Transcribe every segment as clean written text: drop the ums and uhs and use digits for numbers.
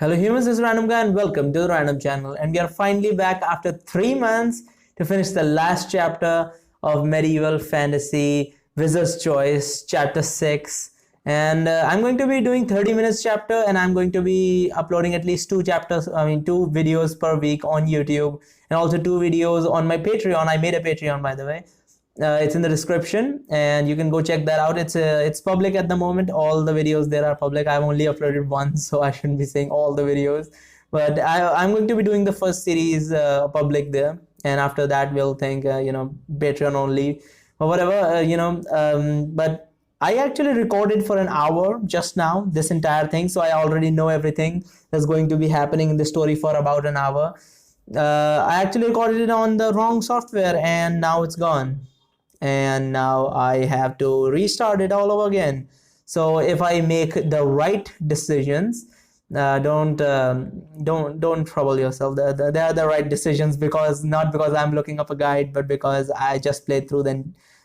Hello humans, this is Random Guy and welcome to the Random Channel, and we are finally back after 3 months to finish the last chapter of Medieval Fantasy Wizard's Choice chapter 6. And I'm going to be doing 30 minutes chapter, and I'm going to be uploading at least two videos per week on YouTube, and also two videos on my Patreon. I made a Patreon, by the way. It's in the description and you can go check that out. It's public at the moment. All the videos there are public. I've only uploaded one, so I shouldn't be saying all the videos, but I'm going to be doing the first series public there, and after that we'll think Patreon only or whatever, but I actually recorded for an hour just now this entire thing, so I already know everything that's going to be happening in the story for about an hour. I actually recorded it on the wrong software and now it's gone, and now I have to restart it all over again. So if I make the right decisions, don't trouble yourself. They are the right decisions, because not because I'm looking up a guide, but because I just played through the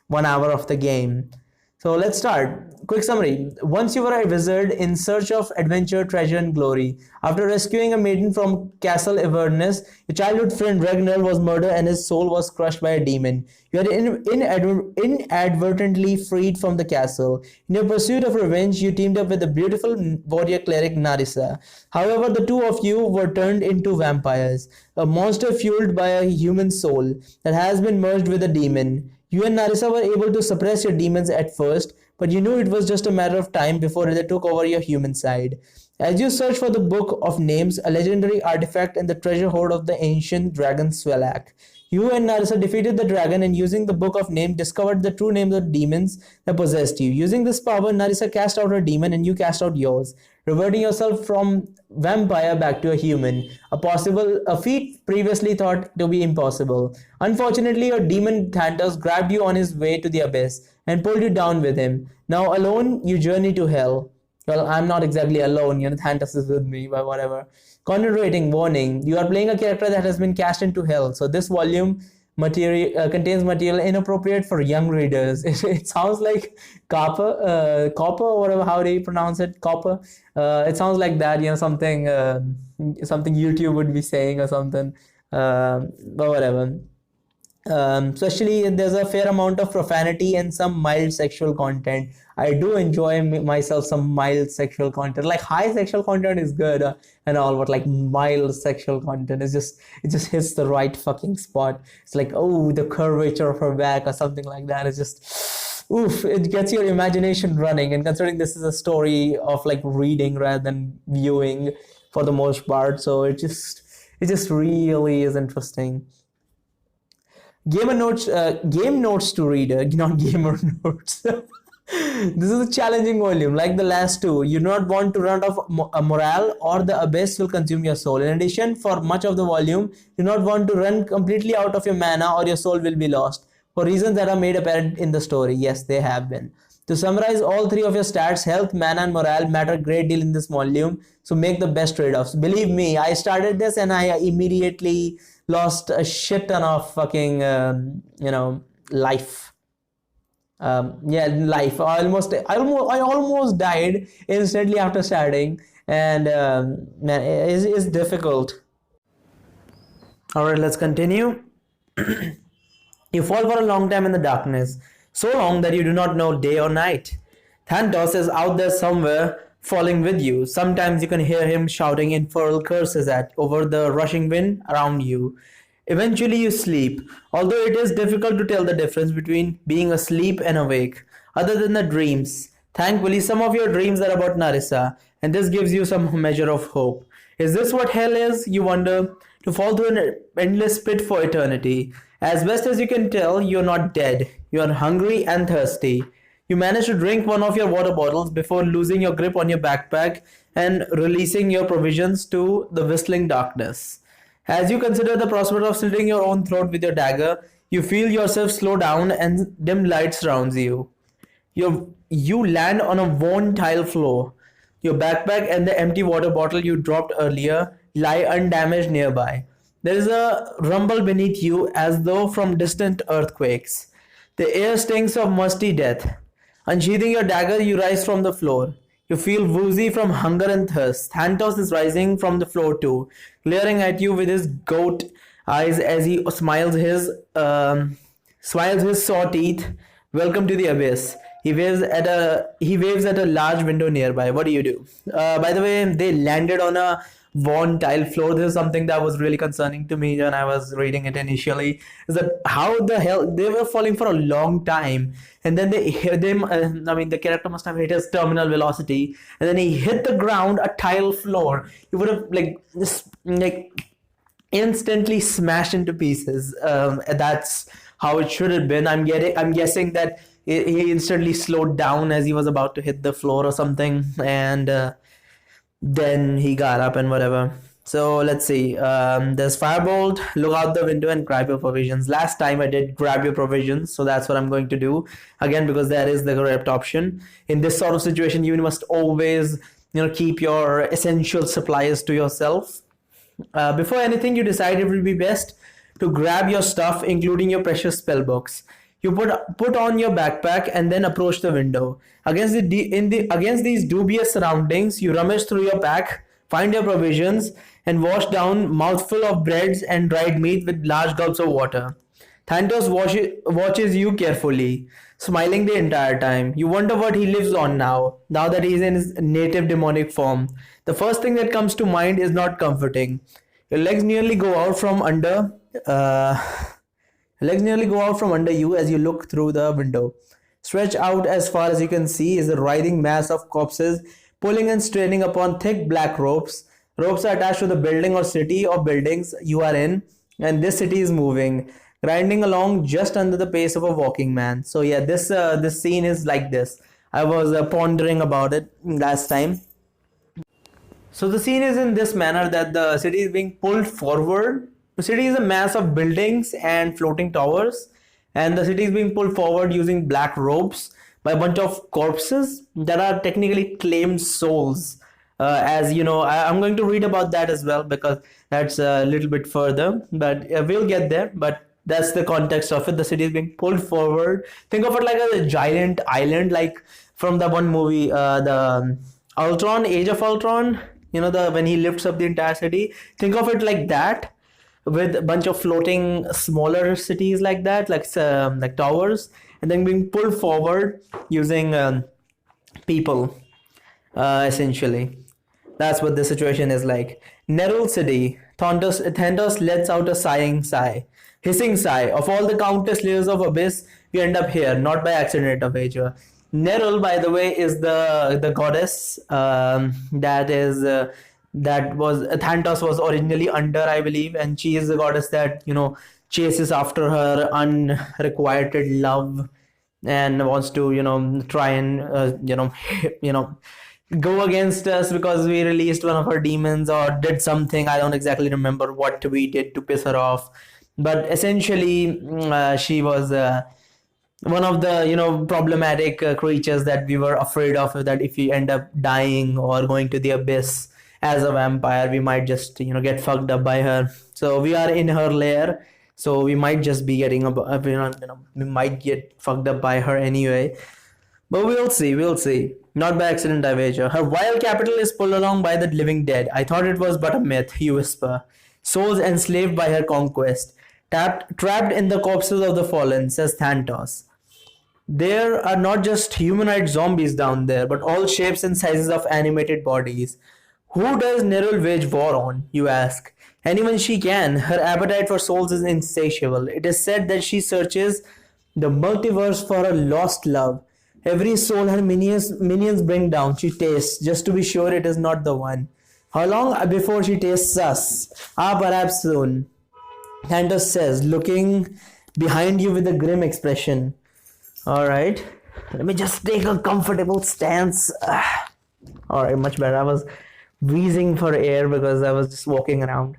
1 hour of the game. So let's start. Quick summary. Once you were a wizard in search of adventure, treasure, and glory. After rescuing a maiden from Castle Avernus, your childhood friend Nerul was murdered and his soul was crushed by a demon. You had inadvertently freed from the castle. In your pursuit of revenge, you teamed up with the beautiful warrior cleric Narissa. However, the two of you were turned into vampires, a monster fueled by a human soul that has been merged with a demon. You and Narissa were able to suppress your demons at first, but you knew it was just a matter of time before they took over your human side. As you search for the Book of Names, a legendary artifact in the treasure hoard of the ancient dragon Swelak, you and Narissa defeated the dragon, and using the Book of Names discovered the true names of demons that possessed you. Using this power, Narissa cast out her demon and you cast out yours, reverting yourself from vampire back to a human, a feat previously thought to be impossible. Unfortunately, your demon Thantos grabbed you on his way to the abyss and pulled you down with him. Now alone, you journey to hell. Well, I'm not exactly alone, Thantos is with me, but whatever. Content rating, warning, you are playing a character that has been cast into hell, so this volume contains material inappropriate for young readers. It sounds like copper or whatever, how do you pronounce it, copper? It sounds like that, something YouTube would be saying or something, but whatever. Especially there's a fair amount of profanity and some mild sexual content. I do enjoy myself some mild sexual content. Like high sexual content is good and all, but like mild sexual content is it just hits the right fucking spot. It's like, oh, the curvature of her back or something like that. It's just oof, it gets your imagination running. And considering this is a story of like reading rather than viewing for the most part, so it just really is interesting. Game notes to reader, not gamer notes. This is a challenging volume, like the last two. You do not want to run off a morale, or the abyss will consume your soul. In addition, for much of the volume, you do not want to run completely out of your mana, or your soul will be lost, for reasons that are made apparent in the story. Yes, they have been. To summarize, all three of your stats, health, mana, and morale, matter a great deal in this volume, so make the best trade-offs. Believe me, I started this and I immediately lost a shit ton of fucking life. Life. I almost died instantly after starting, and man, it's difficult. All right, let's continue. You fall for a long time in the darkness, so long that you do not know day or night. Thantos is out there somewhere, falling with you. Sometimes you can hear him shouting infernal curses over the rushing wind around you. Eventually you sleep, although it is difficult to tell the difference between being asleep and awake, other than the dreams. Thankfully, some of your dreams are about Narissa, and this gives you some measure of hope. Is this what hell is, you wonder? To fall through an endless pit for eternity. As best as you can tell, you're not dead. You are hungry and thirsty. You manage to drink one of your water bottles before losing your grip on your backpack and releasing your provisions to the whistling darkness. As you consider the prospect of slitting your own throat with your dagger, you feel yourself slow down and dim light surrounds you. You land on a worn tile floor. Your backpack and the empty water bottle you dropped earlier lie undamaged nearby. There is a rumble beneath you as though from distant earthquakes. The air stinks of musty death. Unsheathing your dagger, you rise from the floor. You feel woozy from hunger and thirst. Thanatos is rising from the floor too, glaring at you with his goat eyes as he smiles his saw teeth. Welcome to the abyss. He waves at a large window nearby. What do you do? By the way, they landed on a worn tile floor. This is something that was really concerning to me when I was reading it initially. Is that how the hell they were falling for a long time, and then they hit them. I mean, the character must have hit his terminal velocity, and then he hit the ground, a tile floor. He would have like just like instantly smashed into pieces. That's how it should have been. I'm guessing that he instantly slowed down as he was about to hit the floor or something, and then he got up and whatever. So let's see. There's Firebolt. Look out the window and grab your provisions. Last time I did grab your provisions, so that's what I'm going to do again because that is the correct option. In this sort of situation, you must always keep your essential supplies to yourself. Before anything, you decide it will be best to grab your stuff, including your precious spell books. You put on your backpack and then approach the window. Against these dubious surroundings, you rummage through your pack, find your provisions, and wash down mouthful of breads and dried meat with large gulps of water. Thanatos watches you carefully, smiling the entire time. You wonder what he lives on now that he's in his native demonic form. The first thing that comes to mind is not comforting. Your legs nearly go out from under. Legs nearly go out from under you as you look through the window. Stretched out as far as you can see is a writhing mass of corpses, pulling and straining upon thick black ropes. Ropes are attached to the building or city or buildings you are in, and this city is moving, grinding along just under the pace of a walking man. So yeah, this scene is like this. I was pondering about it last time. So the scene is in this manner that the city is being pulled forward. The city is a mass of buildings and floating towers, and the city is being pulled forward using black ropes by a bunch of corpses that are technically claimed souls. As you know, I'm going to read about that as well because that's a little bit further, but we'll get there. But that's the context of it. The city is being pulled forward. Think of it like a giant island, like from the one movie, the Ultron, Age of Ultron. The when he lifts up the entire city. Think of it like that, with a bunch of floating smaller cities like that, like towers, and then being pulled forward using people, essentially. That's what the situation is like. Nerul city. Thanatos lets out a hissing sigh. Of all the countless layers of abyss, we end up here, not by accident of nature. Nerul, by the way, is the goddess that was Thanatos was originally under, I believe, and she is the goddess that chases after her unrequited love and wants to try and go against us because we released one of her demons or did something. I don't exactly remember what we did to piss her off, but essentially she was one of the problematic creatures that we were afraid of, that if we end up dying or going to the abyss as a vampire, we might just get fucked up by her. So we are in her lair, so we might just be getting we might get fucked up by her anyway, but we'll see. Not by accident, I wager. Her vile capital is pulled along by the living dead. I thought it was but a myth, you whisper. Souls enslaved by her conquest, trapped in the corpses of the fallen, says Thanatos. There are not just humanoid zombies down there, but all shapes and sizes of animated bodies. Who does Nerul wage war on, you ask? Anyone she can. Her appetite for souls is insatiable. It is said that she searches the multiverse for a lost love. Every soul her minions bring down, she tastes, just to be sure it is not the one. How long before she tastes us? Perhaps soon, Thanatos says, looking behind you with a grim expression. Alright, let me just take a comfortable stance. Alright, much better. I was wheezing for air because I was just walking around.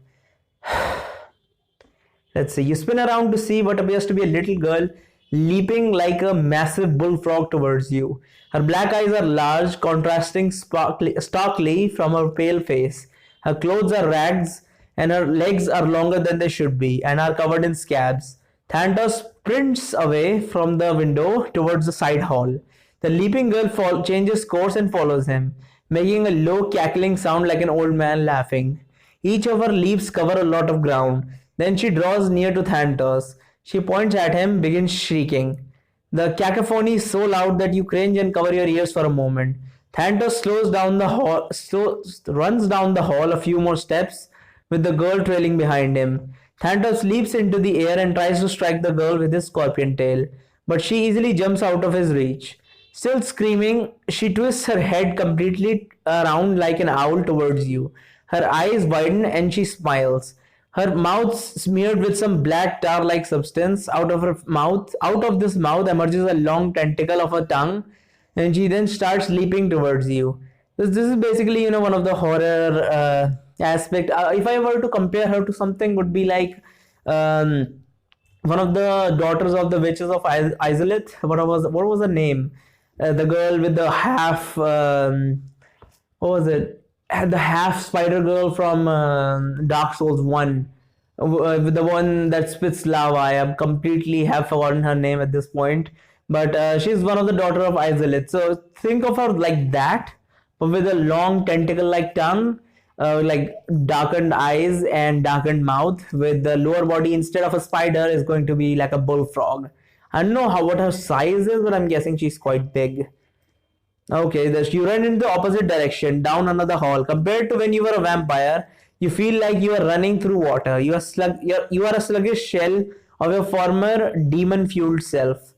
Let's see. You spin around to see what appears to be a little girl leaping like a massive bullfrog towards you. Her black eyes are large, contrasting starkly from her pale face. Her clothes are rags, and her legs are longer than they should be, and are covered in scabs. Thanatos sprints away from the window towards the side hall. The leaping girl changes course and follows him, making a low cackling sound like an old man laughing. Each of her leaps cover a lot of ground. Then she draws near to Thanatos. She points at him, begins shrieking. The cacophony is so loud that you cringe and cover your ears for a moment. Thanatos runs down the hall a few more steps, with the girl trailing behind him. Thanatos leaps into the air and tries to strike the girl with his scorpion tail, but she easily jumps out of his reach. Still screaming, she twists her head completely around like an owl towards you. Her eyes widen and she smiles. Her mouth smeared with some black tar-like substance. Out of this mouth emerges a long tentacle of a tongue, and she then starts leaping towards you. This is basically, one of the horror aspect. If I were to compare her to something, would be like one of the daughters of the witches of Izalith. What was the name? The girl with the half. What was it? The half spider girl from Dark Souls 1, with the one that spits lava. I have completely have forgotten her name at this point, but she's one of the daughter of Izalith. So think of her like that, but with a long tentacle-like tongue, like darkened eyes and darkened mouth, with the lower body instead of a spider is going to be like a bullfrog. I don't know what her size is, but I'm guessing she's quite big. Okay, you run in the opposite direction, down another hall. Compared to when you were a vampire, you feel like you are running through water. You are a sluggish shell of your former demon-fueled self.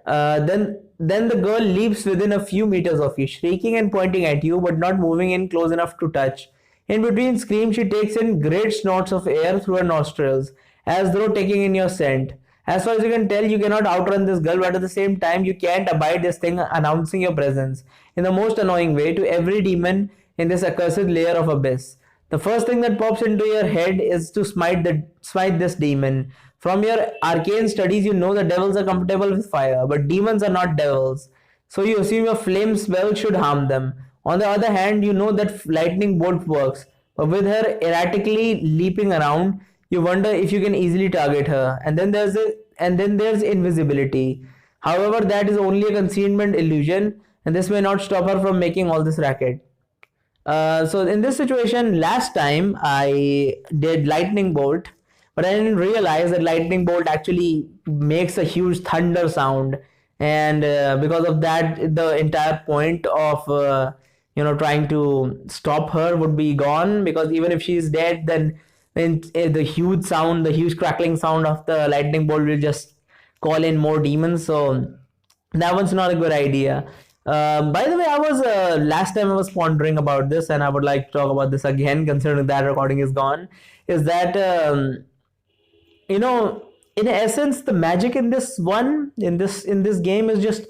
Then the girl leaps within a few meters of you, shrieking and pointing at you, but not moving in close enough to touch. In between screams, she takes in great snorts of air through her nostrils, as though taking in your scent. As far as you can tell, you cannot outrun this girl, but at the same time, you can't abide this thing announcing your presence in the most annoying way to every demon in this accursed layer of abyss. The first thing that pops into your head is to smite this demon. From your arcane studies, you know the devils are comfortable with fire, but demons are not devils. So you assume your flame spell should harm them. On the other hand, you know that lightning bolt works, but with her erratically leaping around, you wonder if you can easily target her. And then there's invisibility. However, that is only a concealment illusion, and this may not stop her from making all this racket. So in this situation, last time I did lightning bolt, but I didn't realize that lightning bolt actually makes a huge thunder sound, and because of that, the entire point of trying to stop her would be gone, because even if she is dead, then the huge crackling sound of the lightning bolt will just call in more demons. So that one's not a good idea. By the way, I was last time I was pondering about this, and I would like to talk about this again, considering that recording is gone. Is that in essence, the magic in this game is just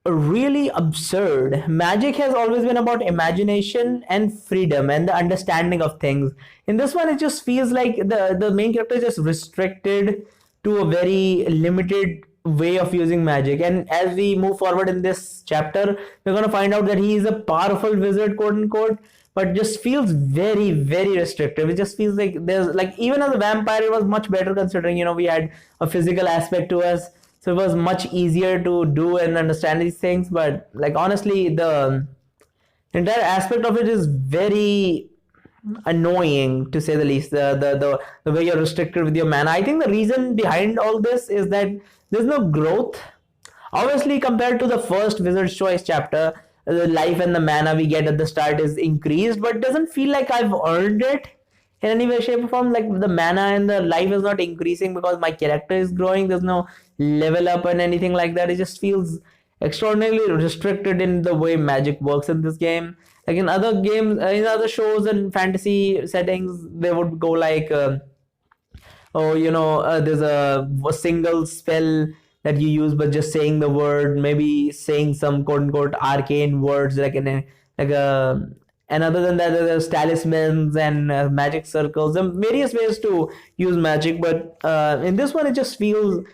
really absurd. Magic has always been about imagination and freedom and the understanding of things. In this one, it just feels like the main character is just restricted to a very limited way of using magic. And as we move forward in this chapter, we're going to find out that he is a powerful wizard, quote unquote, but just feels very, very restrictive. It just feels like there's like, even as a vampire, it was much better, considering we had a physical aspect to us. So it was much easier to do and understand these things. But like, honestly, the entire aspect of it is very annoying, to say the least. The way you're restricted with your mana. I think the reason behind all this is that there's no growth. Obviously, compared to the first Wizard's Choice chapter, the life and the mana we get at the start is increased, but it doesn't feel like I've earned it in any way, shape, or form. Like, the mana and the life is not increasing because my character is growing. There's no level up and anything like that. It just feels extraordinarily restricted in the way magic works in this game. Like in other games, in other shows and fantasy settings, they would go like, there's a single spell that you use, but just saying the word, maybe saying some quote unquote arcane words, and other than that, there's talismans and magic circles and various ways to use magic. But in this one, it just feels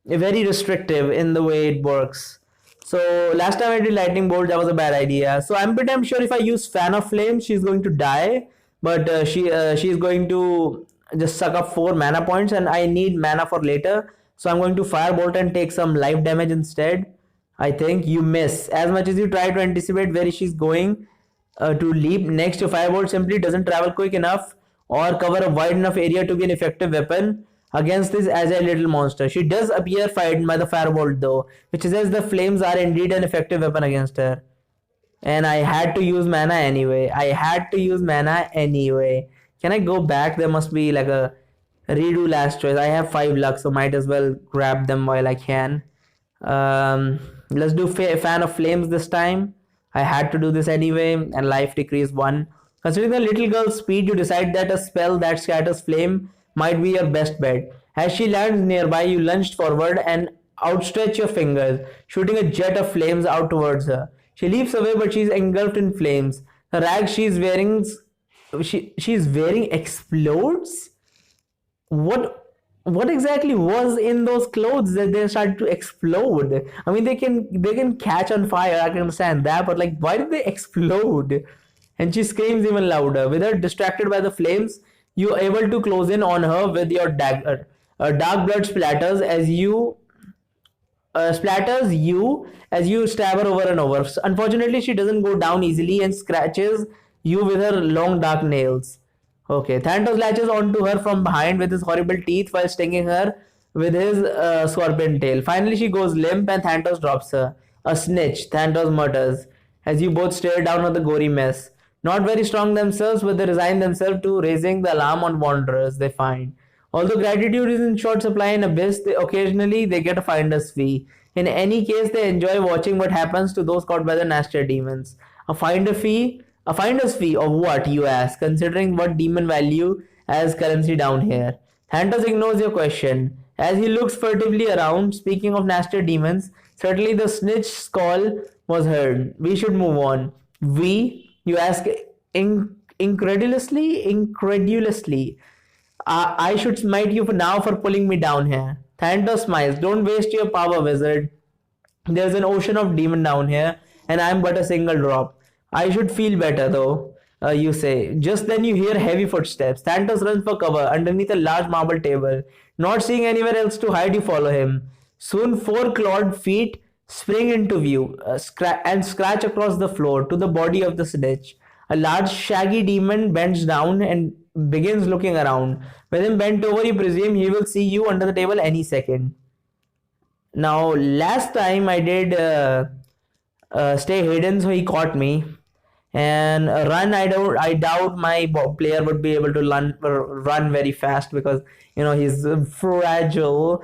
very restrictive in the way it works. So last time I did lightning bolt, that was a bad idea. So I'm pretty damn sure if I use fan of flame, she's going to die, but she's going to just suck up 4 mana points, and I need mana for later. So I'm going to firebolt and take some life damage instead. I think you miss. As much as you try to anticipate where she's going to leap next, your firebolt simply doesn't travel quick enough or cover a wide enough area to be an effective weapon against this agile little monster. She does appear frightened by the firebolt though, which says the flames are indeed an effective weapon against her. And I had to use mana anyway. Can I go back? There must be like a redo last choice. I have 5 luck, so might as well grab them while I can. Let's do fan of flames this time. I had to do this anyway, and life decrease 1. Considering the little girl's speed, you decide that a spell that scatters flame might be your best bet. As she lands nearby, you lunged forward and outstretch your fingers, shooting a jet of flames out towards her. She leaps away, but she's engulfed in flames. The rag she's wearing explodes. What exactly was in those clothes that they started to explode? I mean, they can catch on fire. I can understand that, but like, why did they explode? And she screams even louder. With her distracted by the flames, you are able to close in on her with your dagger. Dark blood splatters you as you stab her over and over. Unfortunately, she doesn't go down easily and scratches you with her long dark nails. Okay, Thanatos latches onto her from behind with his horrible teeth while stinging her with his scorpion tail. Finally, she goes limp and Thanatos drops her. A snitch, Thanatos mutters, as you both stare down at the gory mess. Not very strong themselves, but they resign themselves to raising the alarm on wanderers they find. Although gratitude is in short supply in Abyss, occasionally they get a finder's fee. In any case, they enjoy watching what happens to those caught by the nastier demons. A finder fee? A finder's fee of what, you ask, considering what demon value as currency down here? Thanatos ignores your question. As he looks furtively around, speaking of nastier demons, certainly the snitch's call was heard. We should move on. We? You ask incredulously? Incredulously. I should smite you for now for pulling me down here. Thanatos smiles. Don't waste your power, wizard. There's an ocean of demon down here, and I'm but a single drop. I should feel better though, you say. Just then you hear heavy footsteps. Thanatos runs for cover underneath a large marble table. Not seeing anywhere else to hide, you follow him. Soon 4 clawed feet spring into view and scratch across the floor to the body of the snitch. A large shaggy demon bends down and begins looking around. With him bent over, you presume he will see you under the table any second. Now, last time I did stay hidden, so he caught me. And run, I doubt my player would be able to run very fast because he's fragile,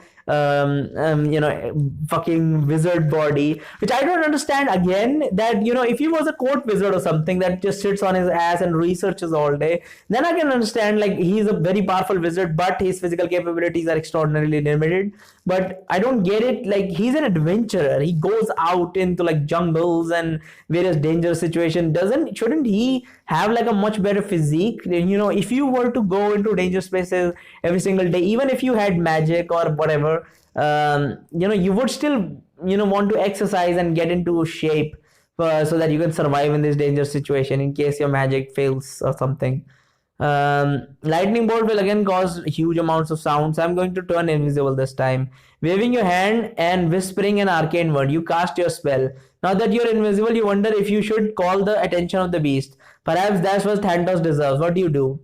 fucking wizard body, which I don't understand. Again, that if he was a court wizard or something that just sits on his ass and researches all day, then I can understand, like, he's a very powerful wizard but his physical capabilities are extraordinarily limited. But I don't get it. Like, he's an adventurer, he goes out into like jungles and various dangerous situations. Shouldn't he have like a much better physique? If you were to go into danger spaces every single day, even if you had magic or whatever, you would still want to exercise and get into shape so that you can survive in this dangerous situation in case your magic fails or something. Lightning bolt will again cause huge amounts of sound, so I'm going to turn invisible this time. Waving your hand and whispering an arcane word, you cast your spell. Now that you're invisible, you wonder if you should call the attention of the beast. Perhaps that's what Thanatos deserves. What do you do?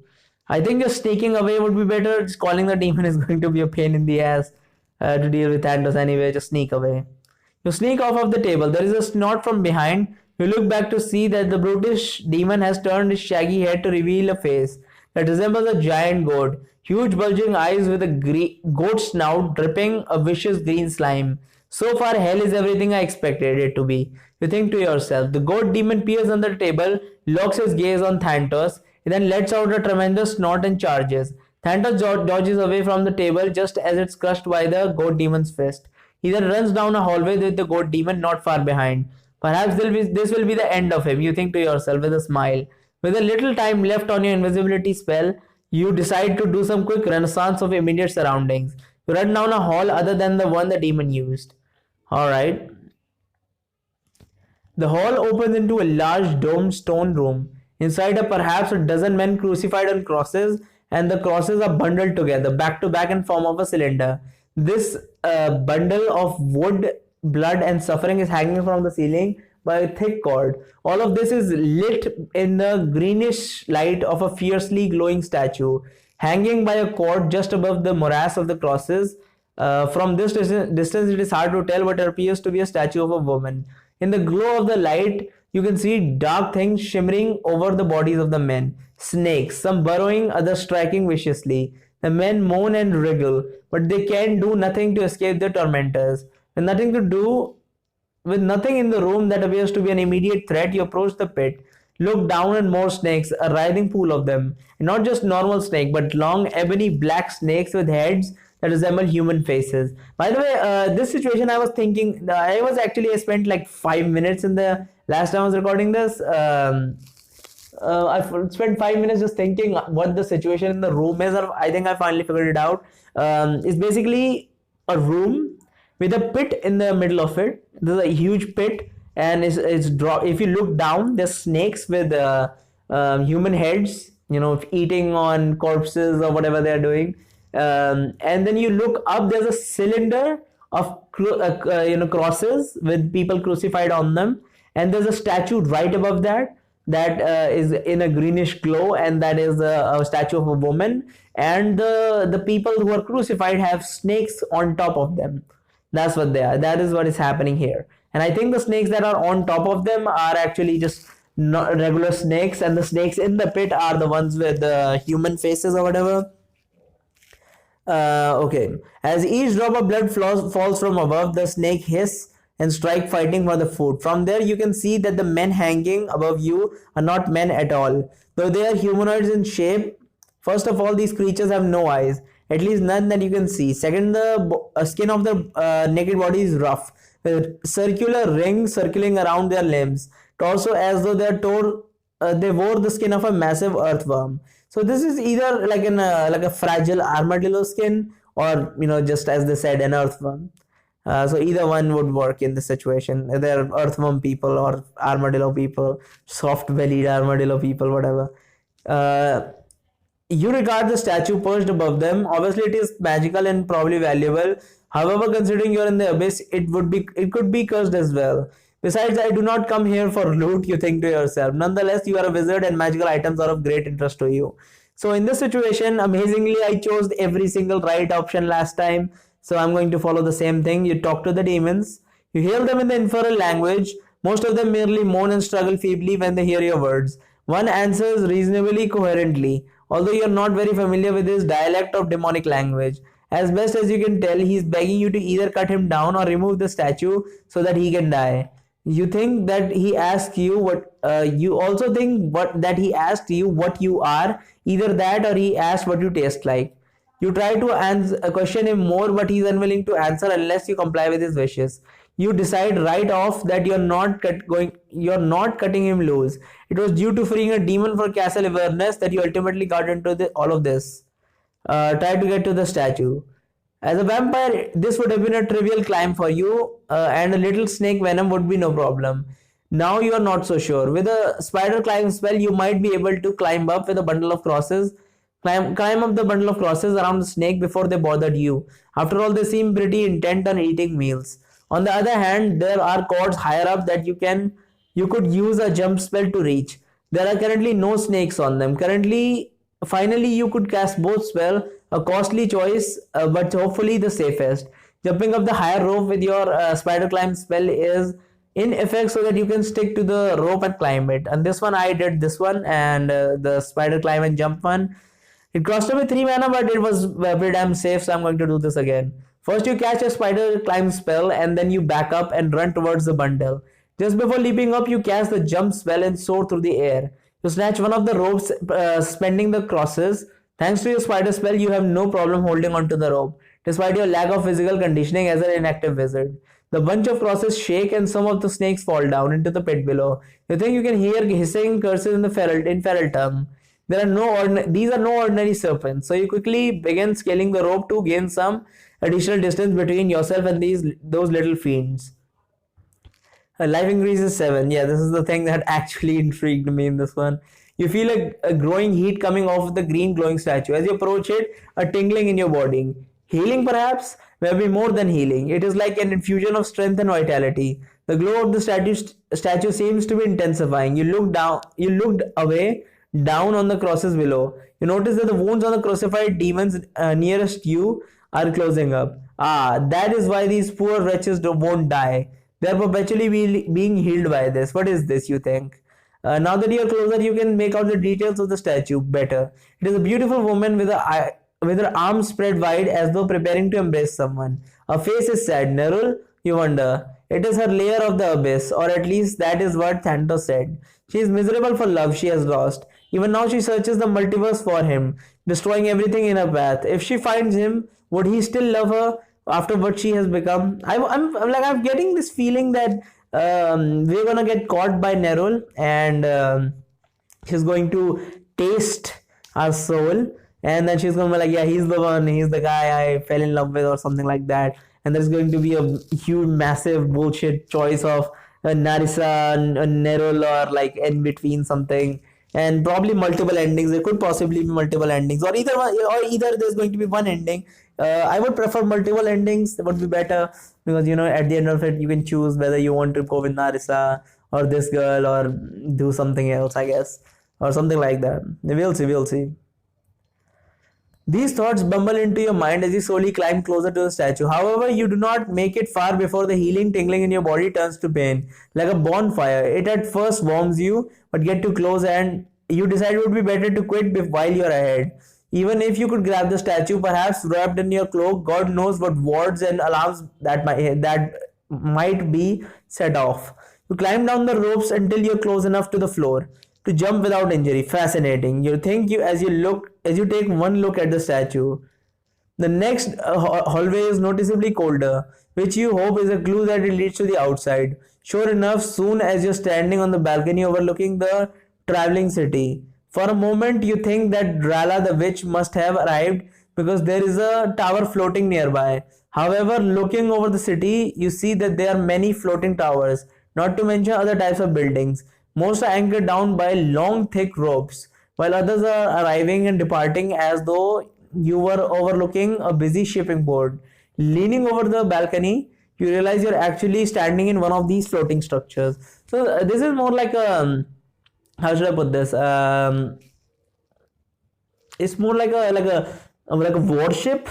I think just sneaking away would be better. Just calling the demon is going to be a pain in the ass to deal with Thanatos anyway. Just sneak away. You sneak off of the table. There is a snort from behind. You look back to see that the brutish demon has turned his shaggy head to reveal a face that resembles a giant goat. Huge bulging eyes with a goat snout dripping a vicious green slime. So far, hell is everything I expected it to be. You think to yourself. The goat demon peers under the table, locks his gaze on Thanatos, and then lets out a tremendous snort and charges. Thanatos dodges away from the table just as it's crushed by the goat demon's fist. He then runs down a hallway with the goat demon not far behind. Perhaps this will be the end of him, you think to yourself with a smile. With a little time left on your invisibility spell, you decide to do some quick renaissance of immediate surroundings. You run down a hall other than the one the demon used. Alright. The hall opens into a large domed stone room. Inside are perhaps a dozen men crucified on crosses, and the crosses are bundled together, back to back in form of a cylinder. This bundle of wood blood and suffering is hanging from the ceiling by a thick cord. All of this is lit in the greenish light of a fiercely glowing statue, hanging by a cord just above the morass of the crosses. From this distance, it is hard to tell what appears to be a statue of a woman. In the glow of the light, you can see dark things shimmering over the bodies of the men. Snakes, some burrowing, others striking viciously. The men moan and wriggle, but they can do nothing to escape their tormentors. With nothing in the room that appears to be an immediate threat, you approach the pit. Look down at more snakes, a writhing pool of them. And not just normal snake, but long, ebony black snakes with heads that resemble human faces. By the way, this situation I was thinking, I spent like 5 minutes in the last time I was recording this. I spent 5 minutes just thinking what the situation in the room is. I think I finally figured it out. It's basically a room with a pit in the middle of it. There's a huge pit, and if you look down, there's snakes with human heads, eating on corpses or whatever they're doing. And then you look up, there's a cylinder of crosses with people crucified on them, and there's a statue right above that is in a greenish glow, and that is a statue of a woman, and the people who are crucified have snakes on top of them. That's what they are. That is what is happening here. And I think the snakes that are on top of them are actually just not regular snakes, and the snakes in the pit are the ones with the human faces or whatever. Okay. As each drop of blood falls from above, the snake hiss and strike, fighting for the food. From there, you can see that the men hanging above you are not men at all. Though they are humanoids in shape, first of all, these creatures have no eyes, at least none that you can see. Second, the skin of the naked body is rough, with circular rings circling around their limbs. Torso as though they wore the skin of a massive earthworm. So this is either like a fragile armadillo skin, or just as they said, an earthworm. So either one would work in this situation. They're earthworm people or armadillo people, soft-bellied armadillo people, whatever. You regard the statue perched above them. Obviously, it is magical and probably valuable. However, considering you're in the abyss, it could be cursed as well. Besides, I do not come here for loot, you think to yourself. Nonetheless, you are a wizard and magical items are of great interest to you. So in this situation, amazingly, I chose every single right option last time. So I'm going to follow the same thing. You talk to the demons. You hail them in the infernal language. Most of them merely moan and struggle feebly when they hear your words. One answers reasonably coherently, although you're not very familiar with his dialect of demonic language. As best as you can tell, he's begging you to either cut him down or remove the statue so that he can die. You think that he asked you what you also think that he asked you what you are, either that or he asked what you taste like. You try to question him more, but he's unwilling to answer unless you comply with his wishes. You decide right off that you're not cutting him loose. It was due to freeing a demon for Castle Avernus that you ultimately got into all of this. Try to get to the statue. As a vampire, this would have been a trivial climb for you, and a little snake venom would be no problem. Now you are not so sure. With a spider climb spell, you might be able to climb up with a bundle of crosses. Climb up the bundle of crosses around the snake before they bothered you. After all, they seem pretty intent on eating meals. On the other hand, there are cords higher up that you could use a jump spell to reach. There are currently no snakes on them. Finally, you could cast both spell, a costly choice, but hopefully the safest. Jumping up the higher rope with your spider climb spell is in effect so that you can stick to the rope and climb it. And this one, I did this one, and the spider climb and jump one. It costed me 3 mana, but it was pretty damn safe, so I'm going to do this again. First, you catch a spider climb spell, and then you back up and run towards the bundle. Just before leaping up, you cast the jump spell and soar through the air. You snatch one of the ropes, spending the crosses. Thanks to your spider spell, you have no problem holding onto the rope, despite your lack of physical conditioning as an inactive wizard. The bunch of crosses shake and some of the snakes fall down into the pit below. You think you can hear hissing curses in feral tongue. These are no ordinary serpents, so you quickly begin scaling the rope to gain some additional distance between yourself and those little fiends. Life increases 7. Yeah, this is the thing that actually intrigued me in this one. You feel a growing heat coming off the green glowing statue. As you approach it, a tingling in your body. Healing perhaps? will be more than healing. It is like an infusion of strength and vitality. The glow of the statue seems to be intensifying. You looked away, down on the crosses below. You notice that the wounds on the crucified demons nearest you are closing up. Ah, that is why these poor wretches won't die. They are perpetually being healed by this. What is this, you think? Now that you are closer, you can make out the details of the statue better. It is a beautiful woman with her arms spread wide as though preparing to embrace someone. Her face is sad. Nerul, you wonder. It is her layer of the abyss, or at least that is what Thantos said. She is miserable for love she has lost. Even now she searches the multiverse for him, destroying everything in her path. If she finds him, would he still love her after what she has become? I'm getting this feeling that we're gonna get caught by Nerul, and she's going to taste our soul, and then she's gonna be like, yeah, he's the one, he's the guy I fell in love with, or something like that. And there's going to be a huge, massive bullshit choice of Narissa, Nerul, or like in between something, and probably multiple endings. There could possibly be multiple endings, or either there's going to be one ending. I would prefer multiple endings. That would be better, because at the end of it you can choose whether you want to go with Narissa or this girl, or do something else, I guess, or something like that. We'll see. These thoughts bumble into your mind as you slowly climb closer to the statue. However, you do not make it far before the healing tingling in your body turns to pain. Like a bonfire, it at first warms you, but get too close and you decide it would be better to quit while you're ahead. Even if you could grab the statue, perhaps wrapped in your cloak, God knows what wards and alarms that might be set off. You climb down the ropes until you're close enough to the floor to jump without injury. Fascinating. You think as you take one look at the statue. The next hallway is noticeably colder, which you hope is a clue that it leads to the outside. Sure enough, soon as you're standing on the balcony overlooking the traveling city, for a moment you think that Drala the witch must have arrived, because there is a tower floating nearby. However, looking over the city, you see that there are many floating towers, not to mention other types of buildings. Most are anchored down by long, thick ropes, while others are arriving and departing as though you were overlooking a busy shipping port. Leaning over the balcony, you realize you're actually standing in one of these floating structures. So this is more like a, how should I put this? It's more like a warship.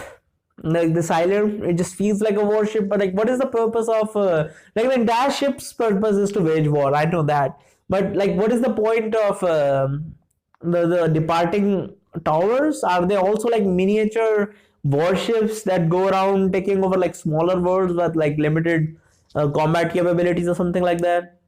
Like this island, it just feels like a warship. But like, what is the purpose of like the entire ship's purpose is to wage war? I know that, but like, what is the point of the departing towers? Are they also like miniature warships that go around taking over like smaller worlds with like limited combat capabilities or something like that?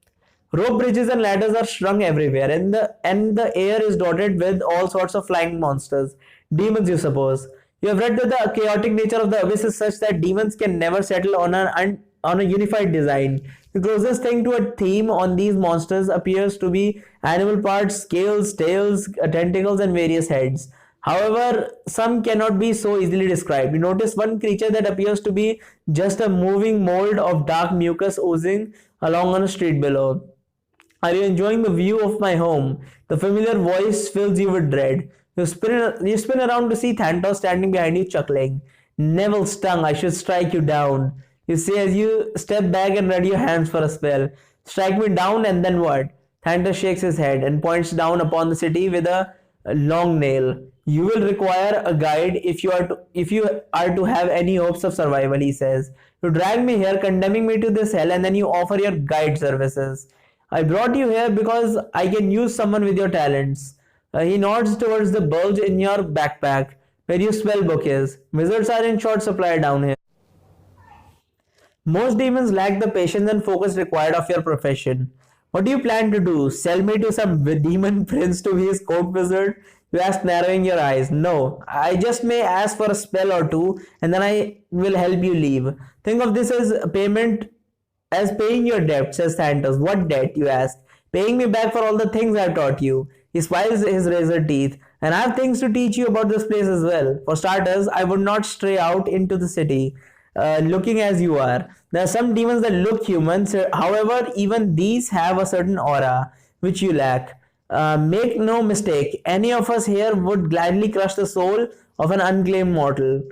Rope bridges and ladders are strung everywhere, and the air is dotted with all sorts of flying monsters, demons, you suppose. You have read that the chaotic nature of the abyss is such that demons can never settle on a unified design. The closest thing to a theme on these monsters appears to be animal parts, scales, tails, tentacles, and various heads. However, some cannot be so easily described. You notice one creature that appears to be just a moving mold of dark mucus oozing along on a street below. Are you enjoying the view of my home? The familiar voice fills you with dread. You spin around to see Thantos standing behind you, chuckling. Neville stung, I should strike you down. You say as you step back and ready your hands for a spell. Strike me down, and then what? Thantos shakes his head and points down upon the city with a long nail. You will require a guide if you are to have any hopes of survival, he says. You drag me here, condemning me to this hell, and then you offer your guide services. I brought you here because I can use someone with your talents. He nods towards the bulge in your backpack where your spell book is. Wizards are in short supply down here. Most demons lack the patience and focus required of your profession. What do you plan to do? Sell me to some demon prince to be his court wizard? You ask, narrowing your eyes. No, I just may ask for a spell or two, and then I will help you leave. Think of this as paying your debt, says Thantos. What debt, you ask? Paying me back for all the things I've taught you. He smiles his razor teeth. And I have things to teach you about this place as well. For starters, I would not stray out into the city looking as you are. There are some demons that look human. However, even these have a certain aura which you lack. Make no mistake, any of us here would gladly crush the soul of an unclaimed mortal.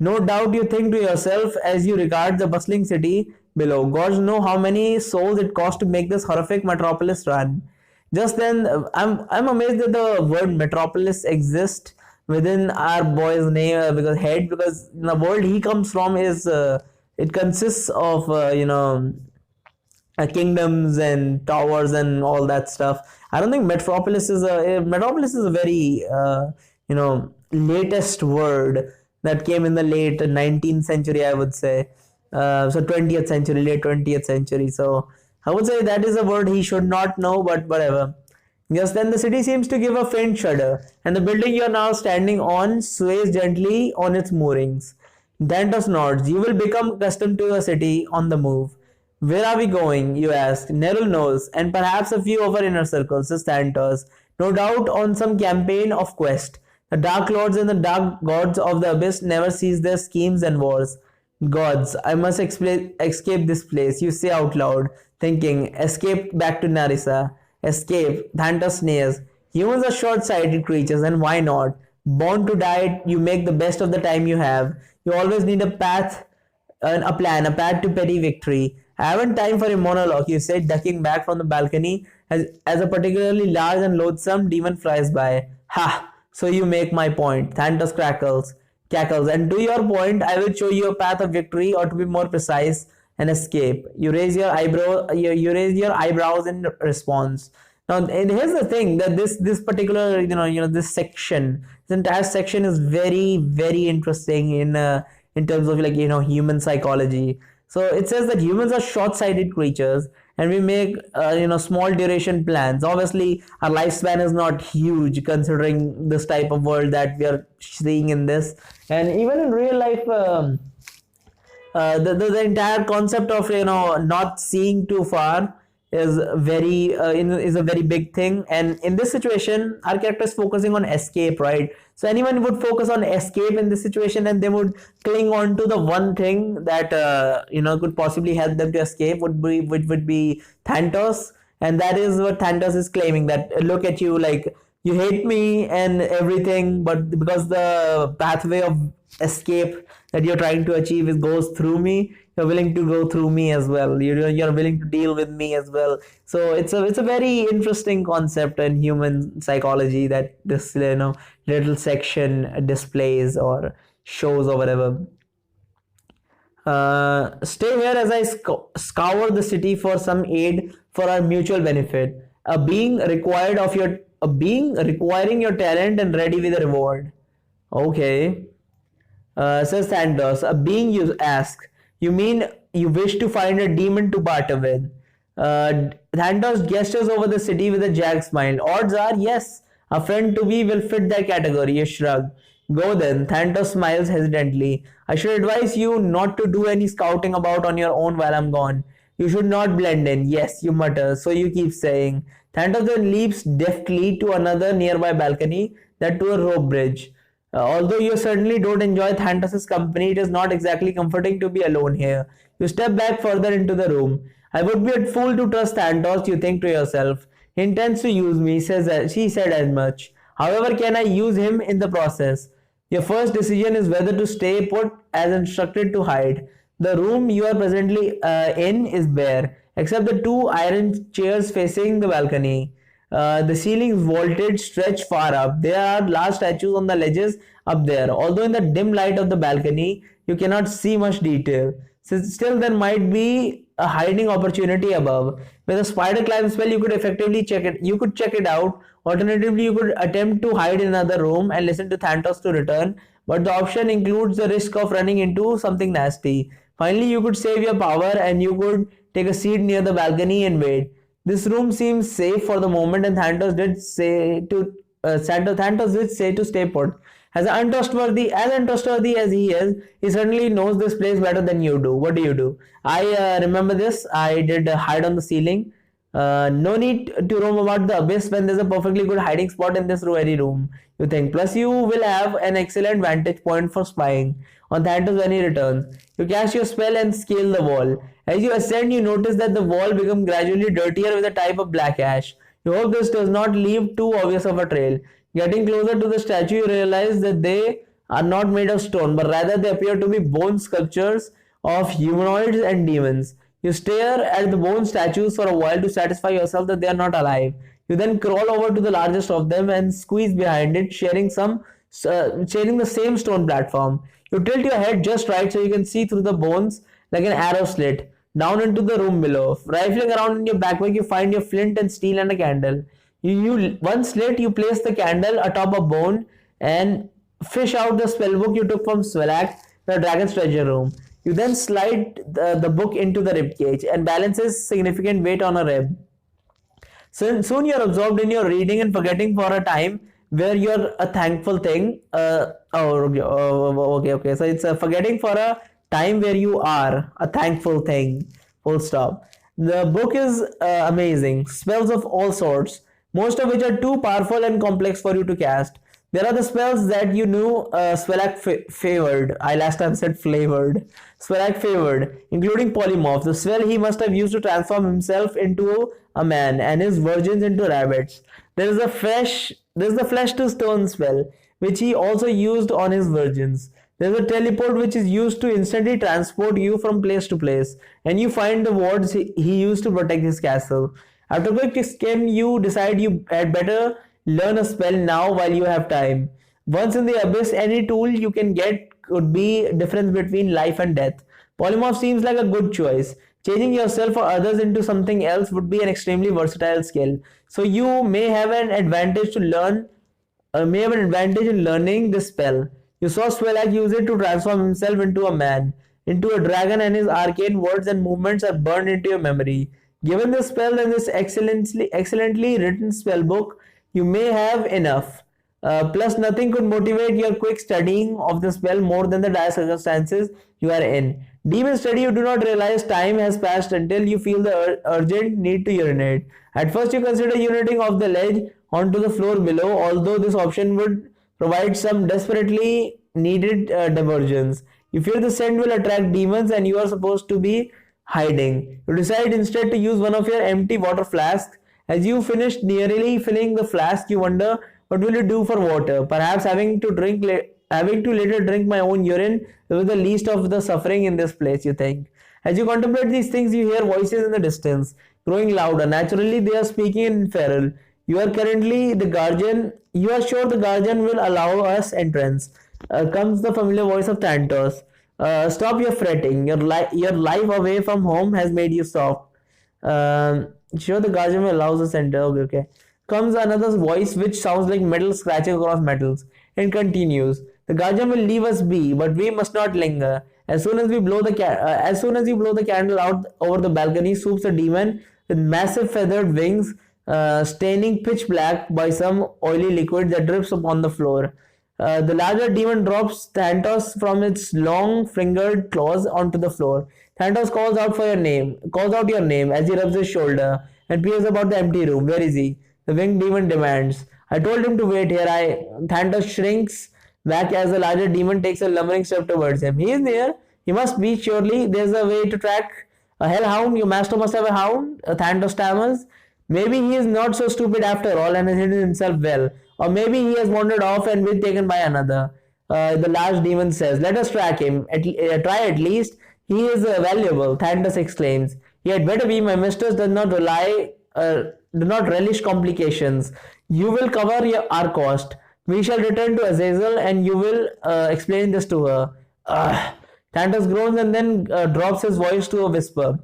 No doubt you think to yourself as you regard the bustling city below, gods know how many souls it cost to make this horrific metropolis run. Just then, I'm amazed that the word metropolis exists within our boy's name because head, because the world he comes from is it consists of kingdoms and towers and all that stuff. I don't think metropolis is a very latest word that came in the late 19th century, I would say. So 20th century, late 20th century. So I would say that is a word he should not know, but whatever. Just then the city seems to give a faint shudder, and the building you are now standing on sways gently on its moorings. Dantos nods. You will become accustomed to a city on the move. Where are we going? You ask. Nerul knows, and perhaps a few of our inner circles, says Santos. No doubt on some campaign of quest. The Dark Lords and the Dark Gods of the Abyss never cease their schemes and wars. Gods, I must escape this place, you say out loud, thinking, escape back to Narissa. Escape, Thantos sneers. Humans are short-sighted creatures, and why not? Born to die, you make the best of the time you have. You always need a path, a plan, a path to petty victory. I haven't time for a monologue, you said, ducking back from the balcony as a particularly large and loathsome demon flies by. Ha! So you make my point. Thantos cackles, and to your point, I will show you a path of victory, or to be more precise, an escape. You raise your eyebrows in response. Now, and here's the thing, that this particular this section, this entire section is very, very interesting in terms of human psychology. So it says that humans are short-sighted creatures, and we make small duration plans. Obviously, our lifespan is not huge considering this type of world that we are seeing in this, and even in real life. The entire concept of not seeing too far is is a very big thing, and in this situation our character is focusing on escape, right? So anyone would focus on escape in this situation, and they would cling on to the one thing that could possibly help them to escape, which would be Thantos. And that is what Thantos is claiming, that look at you, like you hate me and everything, but because the pathway of escape that you're trying to achieve goes through me, you're willing to go through me as well. You're willing to deal with me as well. So it's a very interesting concept in human psychology that this little section displays or shows or whatever. Stay here as I scour the city for some aid for our mutual benefit. A being requiring your talent and ready with a reward. Okay. Says Santos, a being, you ask. You mean you wish to find a demon to barter with? Santos gestures over the city with a jagged smile. Odds are, yes, a friend to be will fit that category. You shrug. Go then. Santos smiles hesitantly. I should advise you not to do any scouting about on your own while I'm gone. You should not blend in. Yes, you mutter. So you keep saying. Santos then leaps deftly to another nearby balcony, that to a rope bridge. Although you certainly don't enjoy Thantos' company, it is not exactly comforting to be alone here. You step back further into the room. I would be a fool to trust Thantos, you think to yourself. He intends to use me, she said as much. However, can I use him in the process? Your first decision is whether to stay put as instructed to hide. The room you are presently in is bare, except the two iron chairs facing the balcony. The ceilings vaulted stretch far up. There are large statues on the ledges up there. Although in the dim light of the balcony, you cannot see much detail. Still, there might be a hiding opportunity above. With a spider climb spell, you could effectively check it. You could check it out. Alternatively, you could attempt to hide in another room and listen to Thantos to return. But the option includes the risk of running into something nasty. Finally, you could save your power and you could take a seat near the balcony and wait. This room seems safe for the moment, and Thantos did say to stay put. As untrustworthy as he is, he certainly knows this place better than you do. What do you do? I remember this. I did hide on the ceiling. No need to roam about the abyss when there's a perfectly good hiding spot in this very room, you think. Plus, you will have an excellent vantage point for spying on Thantos when he returns. You cast your spell and scale the wall. As you ascend, you notice that the wall becomes gradually dirtier with a type of black ash. You hope this does not leave too obvious of a trail. Getting closer to the statue, you realize that they are not made of stone, but rather they appear to be bone sculptures of humanoids and demons. You stare at the bone statues for a while to satisfy yourself that they are not alive. You then crawl over to the largest of them and squeeze behind it, sharing the same stone platform. You tilt your head just right so you can see through the bones like an arrow slit down into the room below. Rifling around in your backpack, you find your flint and steel and a candle. You one slit, you place the candle atop a bone and fish out the spellbook you took from Svelak, the dragon's treasure room. You then slide the book into the ribcage and balances significant weight on a rib. Soon you're absorbed in your reading and forgetting for a time where you're a thankful thing. Okay. So it's forgetting for a time where you are a thankful thing. Full stop. The book is amazing. Spells of all sorts, most of which are too powerful and complex for you to cast. There are the spells that you knew Spelak favored. I last time said flavored. Spelak favored, including polymorph, the spell he must have used to transform himself into a man and his virgins into rabbits. There is the flesh to stone spell, which he also used on his virgins. There's a teleport which is used to instantly transport you from place to place, and you find the wards he used to protect his castle. After a quick skim, you decide you had better learn a spell now while you have time. Once in the abyss, any tool you can get could be difference between life and death. Polymorph seems like a good choice. Changing yourself or others into something else would be an extremely versatile skill. So you may have an advantage in learning this spell. You saw Swelak use it to transform himself into a man, into a dragon, and his arcane words and movements are burned into your memory. Given this spell and this excellently written spell book, you may have enough. Plus, nothing could motivate your quick studying of the spell more than the dire circumstances you are in. Deep in study, you do not realize time has passed until you feel the urgent need to urinate. At first, you consider urinating off the ledge onto the floor below, although this option would provide some desperately needed diversions. You fear the scent will attract demons and you are supposed to be hiding. You decide instead to use one of your empty water flasks. As you finish nearly filling the flask, you wonder what will you do for water. Perhaps having to later drink my own urine was the least of the suffering in this place, you think. As you contemplate these things, you hear voices in the distance, growing louder. Naturally, they are speaking in feral. You are currently the guardian. You are sure the guardian will allow us entrance. Comes the familiar voice of Tantos. Stop your fretting. Your life away from home has made you soft. Sure, the guardian will allow us enter. Okay. Comes another voice which sounds like metal scratching across metals. It continues. The guardian will leave us be, but we must not linger. As soon as you blow the candle out over the balcony, swoops a demon with massive feathered wings, staining pitch black by some oily liquid that drips upon the floor. The larger demon drops Thanatos from its long fingered claws onto the floor. Thanatos calls out your name as he rubs his shoulder and peers about the empty room. Where is he? The winged demon demands. I told him to wait here. Thanatos shrinks back as the larger demon takes a lumbering step towards him. He is near. He must be, surely. There's a way to track a hellhound. Your master must have a hound. Thanatos stammers. Maybe he is not so stupid after all and has hidden himself well. Or maybe he has wandered off and been taken by another. The large demon says, let us track him. Try at least. He is valuable, Thanatos exclaims. He had better be. My mistress does not relish complications. You will cover our cost. We shall return to Azazel and you will explain this to her. Thanatos groans and then drops his voice to a whisper.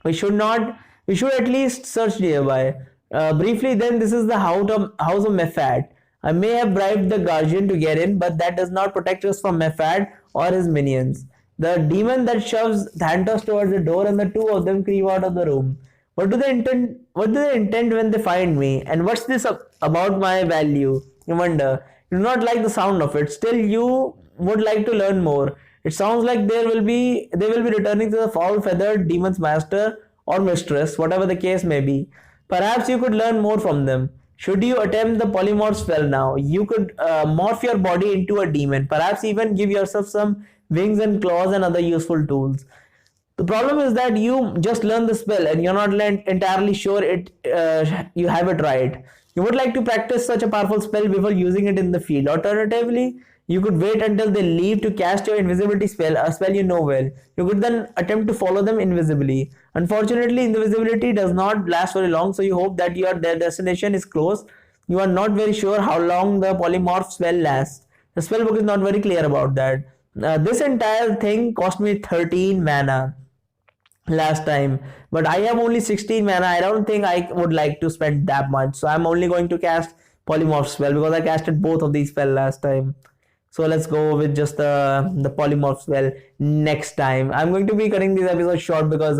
We should at least search nearby. Briefly then, this is the house of Mephad. I may have bribed the guardian to get in, but that does not protect us from Mephad or his minions. The demon that shoves Thanatos towards the door and the two of them creep out of the room. What do they intend when they find me? And what's this about my value? You wonder. You do not like the sound of it. Still, you would like to learn more. It sounds like they will be returning to the foul-feathered demon's master or mistress, whatever the case may be. Perhaps you could learn more from them. Should you attempt the polymorph spell now, you could morph your body into a demon. Perhaps even give yourself some wings and claws and other useful tools. The problem is that you just learned the spell and you're not entirely sure you have it right. You would like to practice such a powerful spell before using it in the field. Alternatively, You could wait until they leave to cast your invisibility spell, a spell you know well. You could then attempt to follow them invisibly. Unfortunately, invisibility does not last very long, so you hope that your destination is close. You are not very sure how long the polymorph spell lasts. The spell book is not very clear about that. This entire thing cost me 13 mana last time, but I have only 16 mana. I don't think I would like to spend that much, so I'm only going to cast polymorph spell because I casted both of these spells last time. So let's go with just the polymorph spell next time. I'm going to be cutting these episodes short because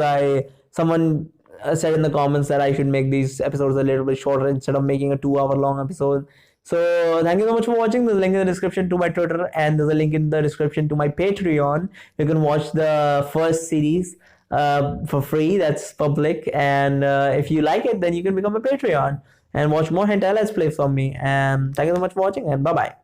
someone said in the comments that I should make these episodes a little bit shorter instead of making a 2 hour long episode. So thank you so much for watching. There's a link in the description to my Twitter, and there's a link in the description to my Patreon. You can watch the first series for free. That's public, and if you like it, then you can become a Patreon and watch more hentai let's play from me. And thank you so much for watching, and bye bye.